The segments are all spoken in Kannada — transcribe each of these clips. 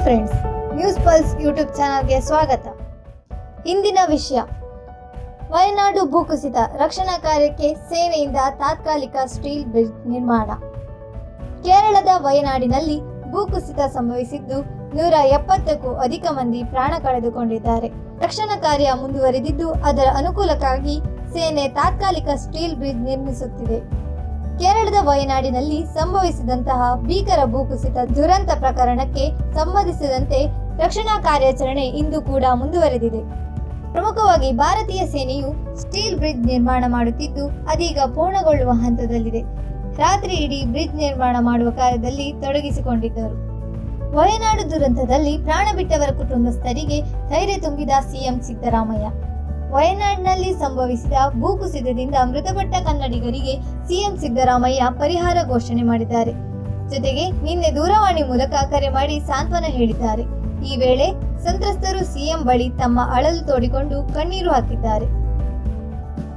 ಫ್ರೆಂಡ್ಸ್, ನ್ಯೂಸ್ ಪಲ್ಸ್ ಯೂಟ್ಯೂಬ್ ಚಾನಲ್ಗೆ ಸ್ವಾಗತ. ಇಂದಿನ ವಿಷಯ: ವಯನಾಡು ಭೂಕುಸಿತ, ರಕ್ಷಣಾ ಕಾರ್ಯಕ್ಕೆ ಸೇನೆಯಿಂದ ತಾತ್ಕಾಲಿಕ ಸ್ಟೀಲ್ ಬ್ರಿಡ್ಜ್ ನಿರ್ಮಾಣ. ಕೇರಳದ ವಯನಾಡಿನಲ್ಲಿ ಭೂಕುಸಿತ ಸಂಭವಿಸಿದ್ದು 170ಕ್ಕೂ ಅಧಿಕ ಮಂದಿ ಪ್ರಾಣ ಕಳೆದುಕೊಂಡಿದ್ದಾರೆ. ರಕ್ಷಣಾ ಕಾರ್ಯ ಮುಂದುವರೆದಿದ್ದು, ಅದರ ಅನುಕೂಲಕ್ಕಾಗಿ ಸೇನೆ ತಾತ್ಕಾಲಿಕ ಸ್ಟೀಲ್ ಬ್ರಿಡ್ಜ್ ನಿರ್ಮಿಸುತ್ತಿದೆ. ಕೇರಳದ ವಯನಾಡಿನಲ್ಲಿ ಸಂಭವಿಸಿದಂತಹ ಭೀಕರ ಭೂಕುಸಿತ ದುರಂತ ಪ್ರಕರಣಕ್ಕೆ ಸಂಬಂಧಿಸಿದಂತೆ ರಕ್ಷಣಾ ಕಾರ್ಯಾಚರಣೆ ಇಂದು ಕೂಡ ಮುಂದುವರೆದಿದೆ. ಪ್ರಮುಖವಾಗಿ ಭಾರತೀಯ ಸೇನೆಯು ಸ್ಟೀಲ್ ಬ್ರಿಡ್ಜ್ ನಿರ್ಮಾಣ ಮಾಡುತ್ತಿದ್ದು, ಅದೀಗ ಪೂರ್ಣಗೊಳ್ಳುವ ಹಂತದಲ್ಲಿದೆ. ರಾತ್ರಿ ಇಡೀ ಬ್ರಿಡ್ಜ್ ನಿರ್ಮಾಣ ಮಾಡುವ ಕಾರ್ಯದಲ್ಲಿ ತೊಡಗಿಸಿಕೊಂಡಿದ್ದರು. ವಯನಾಡು ದುರಂತದಲ್ಲಿ ಪ್ರಾಣ ಬಿಟ್ಟವರ ಕುಟುಂಬಸ್ಥರಿಗೆ ಧೈರ್ಯ ತುಂಬಿದ ಸಿಎಂ ಸಿದ್ದರಾಮಯ್ಯ. ವಯನಾಡಿನಲ್ಲಿ ಸಂಭವಿಸಿದ ಭೂಕುಸಿತದಿಂದ ಮೃತಪಟ್ಟ ಕನ್ನಡಿಗರಿಗೆ ಸಿಎಂ ಸಿದ್ದರಾಮಯ್ಯ ಪರಿಹಾರ ಘೋಷಣೆ ಮಾಡಿದ್ದಾರೆ. ಜೊತೆಗೆ ನಿನ್ನೆ ದೂರವಾಣಿ ಮೂಲಕ ಕರೆ ಮಾಡಿ ಸಾಂತ್ವನ ಹೇಳಿದ್ದಾರೆ. ಈ ವೇಳೆ ಸಂತ್ರಸ್ತರು ಸಿಎಂ ಬಳಿ ತಮ್ಮ ಅಳಲು ತೋಡಿಕೊಂಡು ಕಣ್ಣೀರು ಹಾಕಿದ್ದಾರೆ.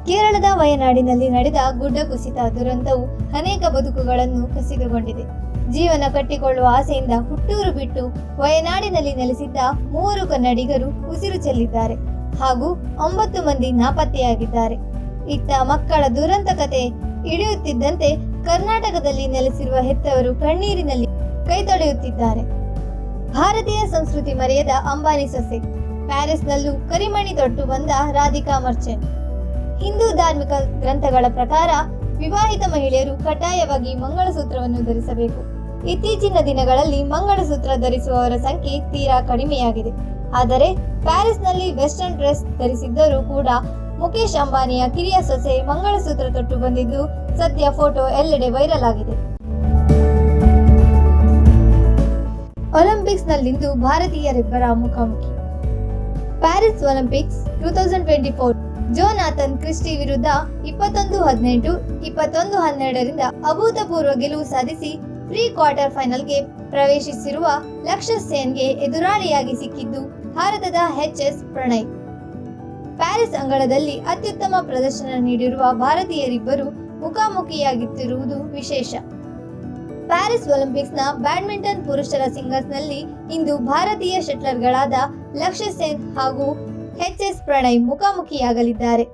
ಕೇರಳದ ವಯನಾಡಿನಲ್ಲಿ ನಡೆದ ಗುಡ್ಡ ಕುಸಿತ ದುರಂತವು ಅನೇಕ ಬದುಕುಗಳನ್ನು ಕಸಿದುಕೊಂಡಿದೆ. ಜೀವನ ಕಟ್ಟಿಕೊಳ್ಳುವ ಆಸೆಯಿಂದ ಹುಟ್ಟೂರು ಬಿಟ್ಟು ವಯನಾಡಿನಲ್ಲಿ ನೆಲೆಸಿದ್ದ 3 ಕನ್ನಡಿಗರು ಉಸಿರು ಚೆಲ್ಲಿದ್ದಾರೆ ಹಾಗೂ 9 ಮಂದಿ ನಾಪತ್ತೆಯಾಗಿದ್ದಾರೆ. ಇತ್ತ ಮಕ್ಕಳ ದುರಂತ ಕತೆ ಇಳಿಯುತ್ತಿದ್ದಂತೆ ಕರ್ನಾಟಕದಲ್ಲಿ ನೆಲೆಸಿರುವ ಹೆತ್ತವರು ಕಣ್ಣೀರಿನಲ್ಲಿ ಕೈ ತೊಳೆಯುತ್ತಿದ್ದಾರೆ. ಭಾರತೀಯ ಸಂಸ್ಕೃತಿ ಮರೆಯದ ಅಂಬಾನಿ ಸೊಸೆ. ಪ್ಯಾರಿಸ್ನಲ್ಲೂ ಕರಿಮಣಿ ತೊಟ್ಟು ಬಂದ ರಾಧಿಕಾ ಮರ್ಚೆಂಟ್. ಹಿಂದೂ ಧಾರ್ಮಿಕ ಗ್ರಂಥಗಳ ಪ್ರಕಾರ ವಿವಾಹಿತ ಮಹಿಳೆಯರು ಕಡ್ಡಾಯವಾಗಿ ಮಂಗಳಸೂತ್ರವನ್ನು ಧರಿಸಬೇಕು. ಇತ್ತೀಚಿನ ದಿನಗಳಲ್ಲಿ ಮಂಗಳಸೂತ್ರ ಧರಿಸುವವರ ಸಂಖ್ಯೆ ತೀರಾ ಕಡಿಮೆಯಾಗಿದೆ. ಆದರೆ ಪ್ಯಾರಿಸ್ನಲ್ಲಿ ವೆಸ್ಟರ್ನ್ ಡ್ರೆಸ್ ಧರಿಸಿದ್ದರೂ ಕೂಡ ಮುಖೇಶ್ ಅಂಬಾನಿಯ ಕಿರಿಯ ಸೊಸೆ ಮಂಗಳಸೂತ್ರ ತೊಟ್ಟು ಬಂದಿದ್ದು ಸದ್ಯ ಫೋಟೋ ಎಲ್ಲೆಡೆ ವೈರಲ್ ಆಗಿದೆ. ಒಲಿಂಪಿಕ್ಸ್ನಲ್ಲಿಂದು ಭಾರತೀಯರಿಬ್ಬರ ಮುಖಾಮುಖಿ. ಪ್ಯಾರಿಸ್ ಒಲಿಂಪಿಕ್ಸ್ 2024 ಜೋನಾಥನ್ ಕ್ರಿಸ್ಟಿ ವಿರುದ್ಧ 21-18, 21-12ರಿಂದ ಅಭೂತಪೂರ್ವ ಗೆಲುವು ಸಾಧಿಸಿ ಪ್ರೀ ಕ್ವಾರ್ಟರ್ ಫೈನಲ್ಗೆ ಪ್ರವೇಶಿಸಿರುವ ಲಕ್ಷ್ಯ ಸೇನ್ಗೆ ಎದುರಾಳಿಯಾಗಿ ಸಿಕ್ಕಿದ್ದು ಭಾರತದ ಎಚ್.ಎಸ್. ಪ್ರಣಯ್. ಪ್ಯಾರಿಸ್ ಅಂಗಳದಲ್ಲಿ ಅತ್ಯುತ್ತಮ ಪ್ರದರ್ಶನ ನೀಡಿರುವ ಭಾರತೀಯರಿಬ್ಬರು ಮುಖಾಮುಖಿಯಾಗುತ್ತಿರುವುದು ವಿಶೇಷ. ಪ್ಯಾರಿಸ್ ಒಲಿಂಪಿಕ್ಸ್ನ ಬ್ಯಾಡ್ಮಿಂಟನ್ ಪುರುಷರ ಸಿಂಗಲ್ಸ್ನಲ್ಲಿ ಇಂದು ಭಾರತೀಯ ಶಟ್ಲರ್ಗಳಾದ ಲಕ್ಷ್ಯ ಸೇನ್ ಹಾಗೂ ಎಚ್.ಎಸ್. ಪ್ರಣಯ್ ಮುಖಾಮುಖಿಯಾಗಲಿದ್ದಾರೆ.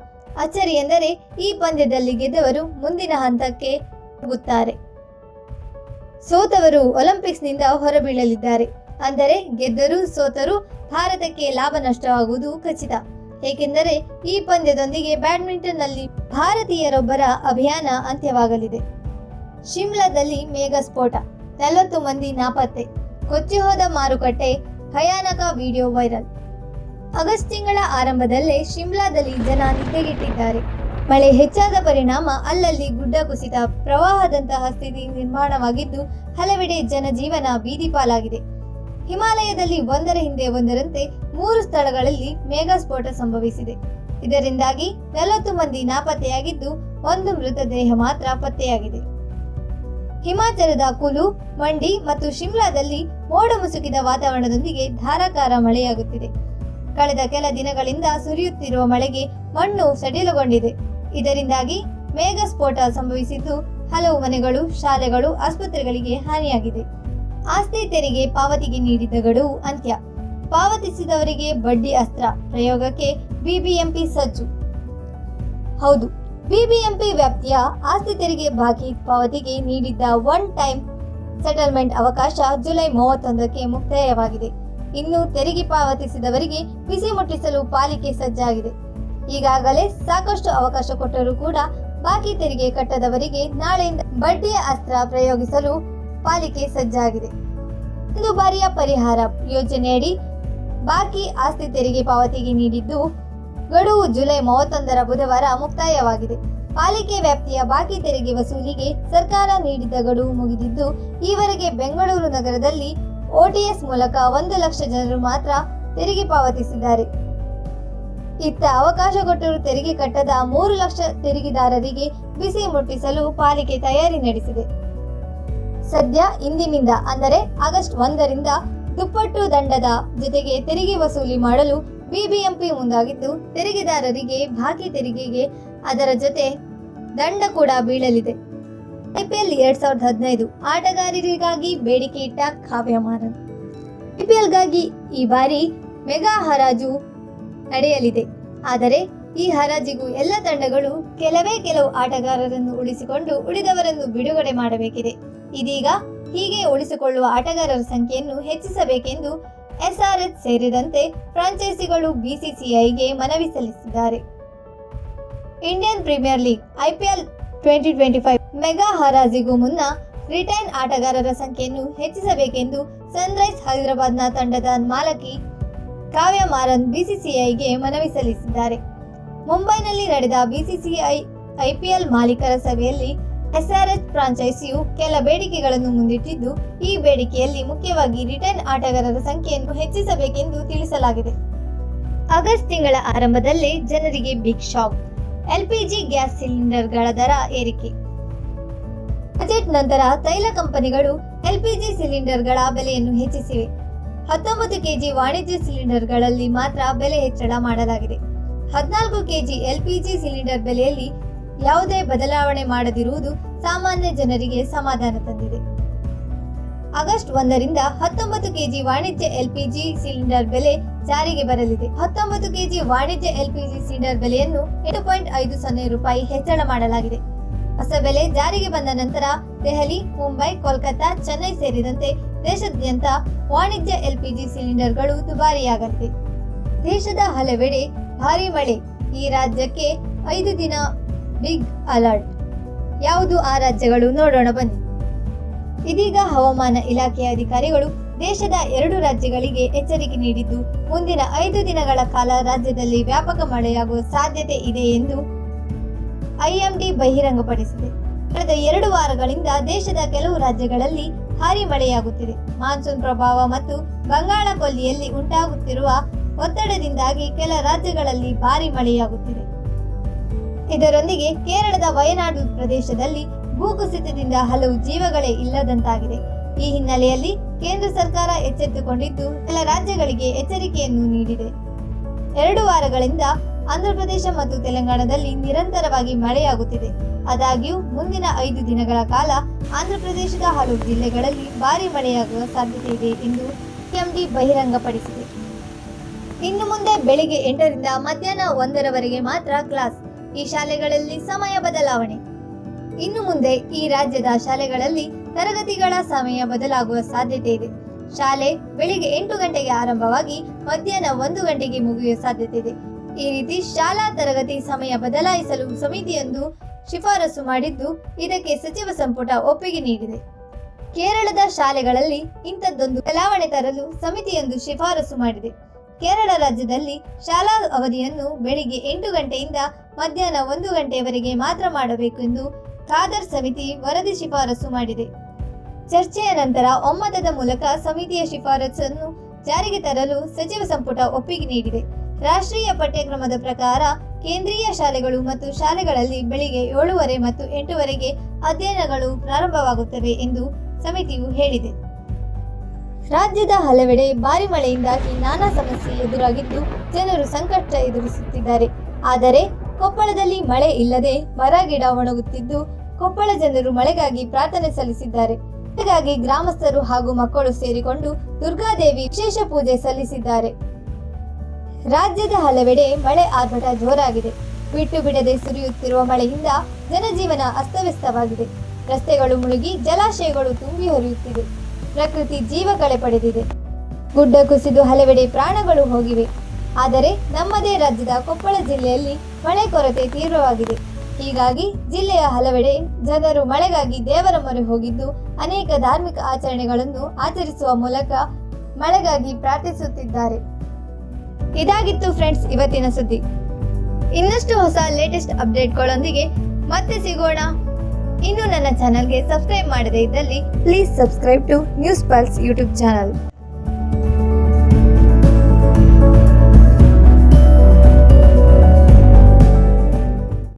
ಅಚ್ಚರಿ ಎಂದರೆ ಈ ಪಂದ್ಯದಲ್ಲಿ ಗೆದ್ದವರು ಮುಂದಿನ ಹಂತಕ್ಕೆ ಹೋಗುತ್ತಾರೆ. ಸೋತವರು ಒಲಿಂಪಿಕ್ಸ್ನಿಂದ ಹೊರಬೀಳಲಿದ್ದಾರೆ. ಅಂದರೆ ಗೆದ್ದರೂ ಸೋತರೂ ಭಾರತಕ್ಕೆ ಲಾಭ ನಷ್ಟವಾಗುವುದು ಖಚಿತ. ಏಕೆಂದರೆ ಈ ಪಂದ್ಯದೊಂದಿಗೆ ಬ್ಯಾಡ್ಮಿಂಟನ್ನಲ್ಲಿ ಭಾರತೀಯರೊಬ್ಬರ ಅಭಿಯಾನ ಅಂತ್ಯವಾಗಲಿದೆ. ಶಿಮ್ಲಾದಲ್ಲಿ ಮೇಘ ಸ್ಫೋಟ, 40 ಮಂದಿ ನಾಪತ್ತೆ, ಕೊಚ್ಚಿ ಹೋದ ಮಾರುಕಟ್ಟೆ, ಭಯಾನಕ ವಿಡಿಯೋ ವೈರಲ್. ಆಗಸ್ಟ್ ತಿಂಗಳ ಆರಂಭದಲ್ಲೇ ಶಿಮ್ಲಾದಲ್ಲಿ ಜನ ನಿದ್ದೆಗೆಟ್ಟಿದ್ದಾರೆ. ಮಳೆ ಹೆಚ್ಚಾದ ಪರಿಣಾಮ ಅಲ್ಲಲ್ಲಿ ಗುಡ್ಡ ಕುಸಿತ, ಪ್ರವಾಹದಂತಹ ಸ್ಥಿತಿ ನಿರ್ಮಾಣವಾಗಿದ್ದು ಹಲವೆಡೆ ಜನಜೀವನ ಬೀದಿ ಪಾಲಾಗಿದೆ. ಹಿಮಾಲಯದಲ್ಲಿ ಒಂದರ ಹಿಂದೆ ಒಂದರಂತೆ 3 ಸ್ಥಳಗಳಲ್ಲಿ ಮೇಘ ಸ್ಫೋಟ ಸಂಭವಿಸಿದೆ. ಇದರಿಂದಾಗಿ 40 ಮಂದಿ ನಾಪತ್ತೆಯಾಗಿದ್ದು 1 ಮೃತದೇಹ ಮಾತ್ರ ಪತ್ತೆಯಾಗಿದೆ. ಹಿಮಾಚಲದ ಕುಲು, ಮಂಡಿ ಮತ್ತು ಶಿಮ್ಲಾದಲ್ಲಿ ಮೋಡ ಮುಸುಕಿದ ವಾತಾವರಣದೊಂದಿಗೆ ಧಾರಾಕಾರ ಮಳೆಯಾಗುತ್ತಿದೆ. ಕಳೆದ ಕೆಲ ದಿನಗಳಿಂದ ಸುರಿಯುತ್ತಿರುವ ಮಳೆಗೆ ಮಣ್ಣು ಸಡಿಲಗೊಂಡಿದೆ. ಇದರಿಂದಾಗಿ ಮೇಘ ಸ್ಫೋಟ ಸಂಭವಿಸಿದ್ದು ಹಲವು ಮನೆಗಳು, ಶಾಲೆಗಳು, ಆಸ್ಪತ್ರೆಗಳಿಗೆ ಹಾನಿಯಾಗಿದೆ. ಆಸ್ತಿ ತೆರಿಗೆ ಪಾವತಿಗೆ ನೀಡಿದ್ದ ಗಡುವು ಅಂತ್ಯ. ಪಾವತಿಸಿದವರಿಗೆ ಬಡ್ಡಿ ಅಸ್ತ್ರ ಪ್ರಯೋಗಕ್ಕೆ ಬಿಬಿಎಂಪಿ ಸಜ್ಜು. ಹೌದು, ಬಿಬಿಎಂಪಿ ವ್ಯಾಪ್ತಿಯ ಆಸ್ತಿ ತೆರಿಗೆ ಬಾಕಿ ಪಾವತಿಗೆ ನೀಡಿದ್ದ ಒನ್ ಟೈಮ್ ಸೆಟಲ್ಮೆಂಟ್ ಅವಕಾಶ ಜುಲೈ 31ಕ್ಕೆ ಮುಕ್ತಾಯವಾಗಿದೆ. ಇನ್ನು ತೆರಿಗೆ ಪಾವತಿಸಿದವರಿಗೆ ಬಿಸಿ ಮುಟ್ಟಿಸಲು ಪಾಲಿಕೆ ಸಜ್ಜಾಗಿದೆ. ಈಗಾಗಲೇ ಸಾಕಷ್ಟು ಅವಕಾಶ ಕೊಟ್ಟರೂ ಕೂಡ ಬಾಕಿ ತೆರಿಗೆ ಕಟ್ಟದವರಿಗೆ ನಾಳೆಯಿಂದ ಬಡ್ಡಿಯ ಅಸ್ತ್ರ ಪ್ರಯೋಗಿಸಲು ಪಾಲಿಕೆ ಸಜ್ಜಾಗಿದೆ. 1 ಬಾರಿಯ ಪರಿಹಾರ ಯೋಜನೆಯಡಿ ಬಾಕಿ ಆಸ್ತಿ ತೆರಿಗೆ ಪಾವತಿಗೆ ನೀಡಿದ್ದು ಗಡುವು ಜುಲೈ 31ರ ಬುಧವಾರ ಮುಕ್ತಾಯವಾಗಿದೆ. ಪಾಲಿಕೆ ವ್ಯಾಪ್ತಿಯ ಬಾಕಿ ತೆರಿಗೆ ವಸೂಲಿಗೆ ಸರ್ಕಾರ ನೀಡಿದ್ದ ಗಡುವು ಮುಗಿದಿದ್ದು, ಈವರೆಗೆ ಬೆಂಗಳೂರು ನಗರದಲ್ಲಿ OTS ಮೂಲಕ 1 ಲಕ್ಷ ಜನರು ಮಾತ್ರ ತೆರಿಗೆ ಪಾವತಿಸಿದ್ದಾರೆ. ಇತ್ತ ಅವಕಾಶ ಕೊಟ್ಟರೂ ತೆರಿಗೆ ಕಟ್ಟದ 3 ಲಕ್ಷ ತೆರಿಗೆದಾರರಿಗೆ ಬಿಸಿ ಮುಟ್ಟಿಸಲು ಪಾಲಿಕೆ ತಯಾರಿ ನಡೆಸಿದೆ. ಸದ್ಯ ಇಂದಿನಿಂದ ಅಂದರೆ ಆಗಸ್ಟ್ 1ರಿಂದ ದುಪ್ಪಟ್ಟು ದಂಡದ ಜೊತೆಗೆ ತೆರಿಗೆ ವಸೂಲಿ ಮಾಡಲು ಬಿಬಿಎಂಪಿ ಮುಂದಾಗಿದ್ದು, ತೆರಿಗೆದಾರರಿಗೆ ಬಾಕಿ ತೆರಿಗೆಗೆ ಅದರ ಜೊತೆ ದಂಡ ಕೂಡ ಬೀಳಲಿದೆ. IPL 2015 ಆಟಗಾರರಿಗಾಗಿ ಬೇಡಿಕೆ ಇಟ್ಟ ಕಾವ್ಯ ಮಾರನ್. ಐಪಿಎಲ್ಗಾಗಿ ಈ ಬಾರಿ ಮೆಗಾ ಹರಾಜು ನಡೆಯಲಿದೆ. ಆದರೆ ಈ ಹರಾಜಿಗೂ ಎಲ್ಲ ತಂಡಗಳು ಕೆಲವು ಆಟಗಾರರನ್ನು ಉಳಿಸಿಕೊಂಡು ಉಳಿದವರನ್ನು ಬಿಡುಗಡೆ ಮಾಡಬೇಕಿದೆ. ಇದೀಗ ಹೀಗೆ ಉಳಿಸಿಕೊಳ್ಳುವ ಆಟಗಾರರ ಸಂಖ್ಯೆಯನ್ನು ಹೆಚ್ಚಿಸಬೇಕೆಂದು ಎಸ್ಆರ್ಎಚ್ ಸೇರಿದಂತೆ ಫ್ರಾಂಚೈಸಿಗಳು ಬಿಸಿಸಿಐಗೆ ಮನವಿ ಸಲ್ಲಿಸಿದ್ದಾರೆ. Indian Premier League IPL 2025 mega ಹರಾಜಿಗೂ ಮುನ್ನ ರಿಟೈನ್ ಆಟಗಾರರ ಸಂಖ್ಯೆಯನ್ನು ಹೆಚ್ಚಿಸಬೇಕೆಂದು ಸನ್ರೈಸ್ ಹೈದರಾಬಾದ್ನ ತಂಡದ ಮಾಲಕಿ ಕಾವ್ಯ ಮಾರನ್ ಬಿಸಿಸಿಐಗೆ ಮನವಿ ಸಲ್ಲಿಸಿದ್ದಾರೆ. ಮುಂಬೈನಲ್ಲಿ ನಡೆದ ಬಿಸಿಸಿಐ ಐಪಿಎಲ್ ಮಾಲೀಕರ ಸಭೆಯಲ್ಲಿ ಎಸ್ಆರ್ಎಚ್ ಫ್ರಾಂಚೈಸಿಯು ಕೆಲ ಬೇಡಿಕೆಗಳನ್ನು ಮುಂದಿಟ್ಟಿದ್ದು, ಈ ಬೇಡಿಕೆಯಲ್ಲಿ ಮುಖ್ಯವಾಗಿ ರಿಟೈನ್ ಆಟಗಾರರ ಸಂಖ್ಯೆಯನ್ನು ಹೆಚ್ಚಿಸಬೇಕೆಂದು ತಿಳಿಸಲಾಗಿದೆ. ಆಗಸ್ಟ್ ತಿಂಗಳ ಆರಂಭದಲ್ಲೇ ಜನರಿಗೆ ಬಿಗ್ ಶಾಕ್. ಎಲ್ಪಿಜಿ ಗ್ಯಾಸ್ ಸಿಲಿಂಡರ್ಗಳ ದರ ಏರಿಕೆ. ಬಜೆಟ್ ನಂತರ ತೈಲ ಕಂಪನಿಗಳು ಎಲ್ಪಿಜಿ ಸಿಲಿಂಡರ್ಗಳ ಬೆಲೆಯನ್ನು ಹೆಚ್ಚಿಸಿವೆ. 19 ಕೆಜಿ ವಾಣಿಜ್ಯ ಸಿಲಿಂಡರ್ಗಳಲ್ಲಿ ಮಾತ್ರ ಬೆಲೆ ಹೆಚ್ಚಳ ಮಾಡಲಾಗಿದೆ. 14 ಕೆಜಿ ಎಲ್ಪಿಜಿ ಸಿಲಿಂಡರ್ ಬೆಲೆಯಲ್ಲಿ ಯಾವುದೇ ಬದಲಾವಣೆ ಮಾಡದಿರುವುದು ಸಾಮಾನ್ಯ ಜನರಿಗೆ ಸಮಾಧಾನ ತಂದಿದೆ. ಆಗಸ್ಟ್ 1ರಿಂದ 19 ಕೆಜಿ ವಾಣಿಜ್ಯ ಎಲ್ಪಿಜಿ ಸಿಲಿಂಡರ್ ಬೆಲೆ ಜಾರಿಗೆ ಬರಲಿದೆ. 19 ಕೆಜಿ ವಾಣಿಜ್ಯ ಎಲ್ಪಿಜಿ ಸಿಲಿಂಡರ್ ಬೆಲೆಯನ್ನು 8.50 ರೂಪಾಯಿ ಹೆಚ್ಚಳ ಮಾಡಲಾಗಿದೆ. ಹೊಸ ಬೆಲೆ ಜಾರಿಗೆ ಬಂದ ನಂತರ ದೆಹಲಿ, ಮುಂಬೈ, ಕೋಲ್ಕತ್ತಾ, ಚೆನ್ನೈ ಸೇರಿದಂತೆ ದೇಶಾದ್ಯಂತ ವಾಣಿಜ್ಯ ಎಲ್ಪಿಜಿ ಸಿಲಿಂಡರ್ಗಳು ದುಬಾರಿಯಾಗಲಿದೆ. ದೇಶದ ಹಲವೆಡೆ ಭಾರೀ ಮಳೆ. ಈ ರಾಜ್ಯಕ್ಕೆ 5 ದಿನ ಬಿಗ್ ಅಲರ್ಟ್. ಯಾವುದು ಆ ರಾಜ್ಯಗಳು ನೋಡೋಣ ಬನ್ನಿ. ಇದೀಗ ಹವಾಮಾನ ಇಲಾಖೆಯ ಅಧಿಕಾರಿಗಳು ದೇಶದ 2 ರಾಜ್ಯಗಳಿಗೆ ಎಚ್ಚರಿಕೆ ನೀಡಿದ್ದು, ಮುಂದಿನ 5 ದಿನಗಳ ಕಾಲ ರಾಜ್ಯದಲ್ಲಿ ವ್ಯಾಪಕ ಮಳೆಯಾಗುವ ಸಾಧ್ಯತೆ ಇದೆ ಎಂದು ಐಎಂಡಿ ಬಹಿರಂಗಪಡಿಸಿದೆ. ಕಳೆದ 2 ವಾರಗಳಿಂದ ದೇಶದ ಕೆಲವು ರಾಜ್ಯಗಳಲ್ಲಿ ಭಾರೀ ಮಳೆಯಾಗುತ್ತಿದೆ. ಮಾನ್ಸೂನ್ ಪ್ರಭಾವ ಮತ್ತು ಬಂಗಾಳ ಕೊಲ್ಲಿಯಲ್ಲಿ ಉಂಟಾಗುತ್ತಿರುವ ಒತ್ತಡದಿಂದಾಗಿ ಕೆಲ ರಾಜ್ಯಗಳಲ್ಲಿ ಭಾರೀ ಮಳೆಯಾಗುತ್ತಿದೆ. ಇದರೊಂದಿಗೆ ಕೇರಳದ ವಯನಾಡು ಪ್ರದೇಶದಲ್ಲಿ ಭೂಕುಸಿತದಿಂದ ಹಲವು ಜೀವಗಳೇ ಇಲ್ಲದಂತಾಗಿದೆ. ಈ ಹಿನ್ನೆಲೆಯಲ್ಲಿ ಕೇಂದ್ರ ಸರ್ಕಾರ ಎಚ್ಚೆತ್ತುಕೊಂಡಿದ್ದು, ಕೆಲ ರಾಜ್ಯಗಳಿಗೆ ಎಚ್ಚರಿಕೆಯನ್ನು ನೀಡಿದೆ. 2 ವಾರಗಳಿಂದ ಆಂಧ್ರಪ್ರದೇಶ ಮತ್ತು ತೆಲಂಗಾಣದಲ್ಲಿ ನಿರಂತರವಾಗಿ ಮಳೆಯಾಗುತ್ತಿದೆ. ಆದಾಗ್ಯೂ ಮುಂದಿನ 5 ದಿನಗಳ ಕಾಲ ಆಂಧ್ರಪ್ರದೇಶದ ಹಲವು ಜಿಲ್ಲೆಗಳಲ್ಲಿ ಭಾರೀ ಮಳೆಯಾಗುವ ಸಾಧ್ಯತೆ ಇದೆ ಎಂದು ಐಎಂಡಿ ಬಹಿರಂಗಪಡಿಸಿದೆ. ಇನ್ನು ಮುಂದೆ ಬೆಳಿಗ್ಗೆ 8ರಿಂದ ಮಧ್ಯಾಹ್ನ 1ರವರೆಗೆ ಮಾತ್ರ ಕ್ಲಾಸ್. ಈ ಶಾಲೆಗಳಲ್ಲಿ ಸಮಯ ಬದಲಾವಣೆ. ಇನ್ನು ಮುಂದೆ ಈ ರಾಜ್ಯದ ಶಾಲೆಗಳಲ್ಲಿ ತರಗತಿಗಳ ಸಮಯ ಬದಲಾಗುವ ಸಾಧ್ಯತೆ ಇದೆ. ಶಾಲೆ ಬೆಳಿಗ್ಗೆ 8 ಗಂಟೆಗೆ ಆರಂಭವಾಗಿ ಮಧ್ಯಾಹ್ನ 1 ಗಂಟೆಗೆ ಮುಗಿಯುವ ಸಾಧ್ಯತೆ ಇದೆ. ಈ ರೀತಿ ಶಾಲಾ ತರಗತಿ ಸಮಯ ಬದಲಾಯಿಸಲು ಸಮಿತಿಯೊಂದು ಶಿಫಾರಸು ಮಾಡಿದ್ದು, ಇದಕ್ಕೆ ಸಚಿವ ಸಂಪುಟ ಒಪ್ಪಿಗೆ ನೀಡಿದೆ. ಕೇರಳದ ಶಾಲೆಗಳಲ್ಲಿ ಇಂಥದ್ದೊಂದು ಬದಲಾವಣೆ ತರಲು ಸಮಿತಿಯೊಂದು ಶಿಫಾರಸು ಮಾಡಿದೆ. ಕೇರಳ ರಾಜ್ಯದಲ್ಲಿ ಶಾಲಾ ಅವಧಿಯನ್ನು ಬೆಳಿಗ್ಗೆ 8 ಗಂಟೆಯಿಂದ ಮಧ್ಯಾಹ್ನ 1 ಗಂಟೆಯವರೆಗೆ ಮಾತ್ರ ಮಾಡಬೇಕು ಎಂದು ಖಾದರ್ ಸಮಿತಿ ವರದಿ ಶಿಫಾರಸು ಮಾಡಿದೆ. ಚರ್ಚೆಯ ನಂತರ ಒಮ್ಮತದ ಮೂಲಕ ಸಮಿತಿಯ ಶಿಫಾರಸನ್ನು ಜಾರಿಗೆ ತರಲು ಸಚಿವ ಸಂಪುಟ ಒಪ್ಪಿಗೆ ನೀಡಿದೆ. ರಾಷ್ಟ್ರೀಯ ಪಠ್ಯಕ್ರಮದ ಪ್ರಕಾರ ಕೇಂದ್ರೀಯ ಶಾಲೆಗಳು ಮತ್ತು ಶಾಲೆಗಳಲ್ಲಿ ಬೆಳಿಗ್ಗೆ 7:30 ಮತ್ತು 8ವರೆಗೆ ಅಧ್ಯಯನಗಳು ಪ್ರಾರಂಭವಾಗುತ್ತವೆ ಎಂದು ಸಮಿತಿಯು ಹೇಳಿದೆ. ರಾಜ್ಯದ ಹಲವೆಡೆ ಭಾರಿ ಮಳೆಯಿಂದಾಗಿ ನಾನಾ ಸಮಸ್ಯೆ ಎದುರಾಗಿದ್ದು, ಜನರು ಸಂಕಷ್ಟ ಎದುರಿಸುತ್ತಿದ್ದಾರೆ. ಆದರೆ ಕೊಪ್ಪಳದಲ್ಲಿ ಮಳೆ ಇಲ್ಲದೆ ಮರ ಗಿಡ ಒಣಗುತ್ತಿದ್ದು, ಕೊಪ್ಪಳ ಜನರು ಮಳೆಗಾಗಿ ಪ್ರಾರ್ಥನೆ ಸಲ್ಲಿಸಿದ್ದಾರೆ. ಹೀಗಾಗಿ ಗ್ರಾಮಸ್ಥರು ಹಾಗೂ ಮಕ್ಕಳು ಸೇರಿಕೊಂಡು ದುರ್ಗಾದೇವಿ ವಿಶೇಷ ಪೂಜೆ ಸಲ್ಲಿಸಿದ್ದಾರೆ. ರಾಜ್ಯದ ಹಲವೆಡೆ ಮಳೆ ಆರ್ಭಟ ಜೋರಾಗಿದೆ. ಬಿಟ್ಟು ಬಿಡದೆ ಸುರಿಯುತ್ತಿರುವ ಮಳೆಯಿಂದ ಜನಜೀವನ ಅಸ್ತವ್ಯಸ್ತವಾಗಿದೆ. ರಸ್ತೆಗಳು ಮುಳುಗಿ ಜಲಾಶಯಗಳು ತುಂಬಿ ಹರಿಯುತ್ತಿವೆ. ಪ್ರಕೃತಿ ಜೀವ ಕಳೆ ಪಡೆದಿದೆ. ಗುಡ್ಡ ಕುಸಿದು ಹಲವೆಡೆ ಪ್ರಾಣಗಳು ಹೋಗಿವೆ. ಆದರೆ ನಮ್ಮದೇ ರಾಜ್ಯದ ಕೊಪ್ಪಳ ಜಿಲ್ಲೆಯಲ್ಲಿ ಮಳೆ ಕೊರತೆ ತೀವ್ರವಾಗಿದೆ. ಹೀಗಾಗಿ ಜಿಲ್ಲೆಯ ಹಲವೆಡೆ ಜನರು ಮಳೆಗಾಗಿ ದೇವರ ಮೊರೆ ಹೋಗಿದ್ದು, ಅನೇಕ ಧಾರ್ಮಿಕ ಆಚರಣೆಗಳನ್ನು ಆಚರಿಸುವ ಮೂಲಕ ಮಳೆಗಾಗಿ ಪ್ರಾರ್ಥಿಸುತ್ತಿದ್ದಾರೆ. ಇದಾಗಿತ್ತು ಫ್ರೆಂಡ್ಸ್ ಇವತ್ತಿನ ಸುದ್ದಿ. ಇನ್ನಷ್ಟು ಹೊಸ ಲೇಟೆಸ್ಟ್ ಅಪ್ಡೇಟ್ಗಳೊಂದಿಗೆ ಮತ್ತೆ ಸಿಗೋಣ. ಇನ್ನು ನನ್ನ ಚಾನಲ್ಗೆ ಸಬ್ಸ್ಕ್ರೈಬ್ ಮಾಡದೇ ಇದ್ದಲ್ಲಿ please subscribe to News Pulse YouTube channel.